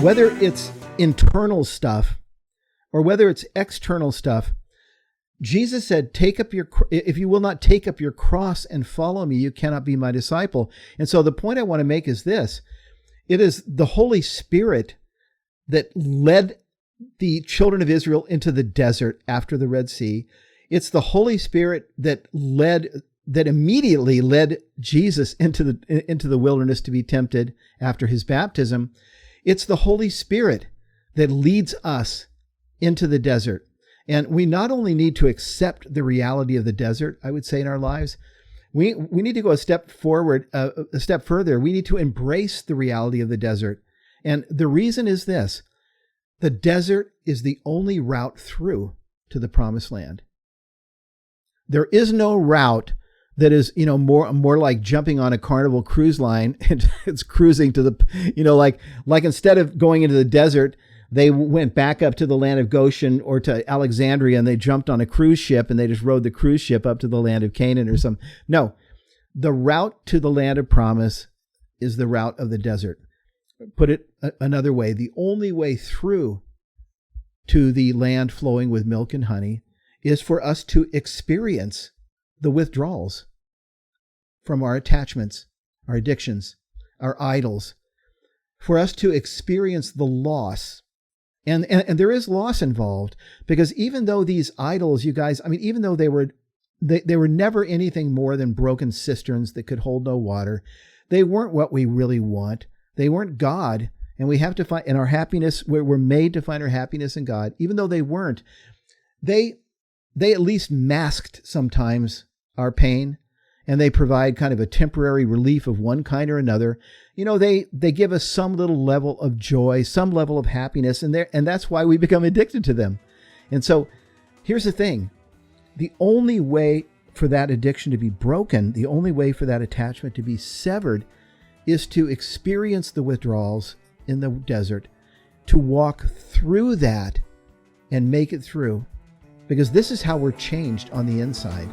Whether it's internal stuff or whether it's external stuff, Jesus said, if you will not take up your cross and follow me, you cannot be my disciple. And so the point I want to make is this. It is the Holy Spirit that led the children of Israel into the desert after the Red Sea. It's the Holy Spirit that immediately led Jesus into the wilderness to be tempted after his baptism. It's the Holy Spirit that leads us into the desert. And we not only need to accept the reality of the desert, I would say, in our lives, we need to go a step forward, a step further. We need to embrace the reality of the desert. And the reason is this: the desert is the only route through to the promised land. There is no route that is, more like jumping on a Carnival cruise line and it's cruising to the, like instead of going into the desert, they went back up to the land of Goshen or to Alexandria and they jumped on a cruise ship and they just rode the cruise ship up to the land of Canaan or something. No, the route to the land of promise is the route of the desert. Put it another way, the only way through to the land flowing with milk and honey is for us to experience the withdrawals from our attachments, our addictions, our idols, for us to experience the loss. And there is loss involved, because even though these idols, you guys, even though they were never anything more than broken cisterns that could hold no water, they weren't what we really want. They weren't God. And we have to find, in our happiness, we're made to find our happiness in God. Even though they weren't, they at least masked sometimes our pain, and they provide kind of a temporary relief of one kind or another. They give us some little level of joy, some level of happiness, and that's why we become addicted to them. And so here's the thing. The only way for that addiction to be broken, the only way for that attachment to be severed, is to experience the withdrawals in the desert, to walk through that and make it through, because this is how we're changed on the inside.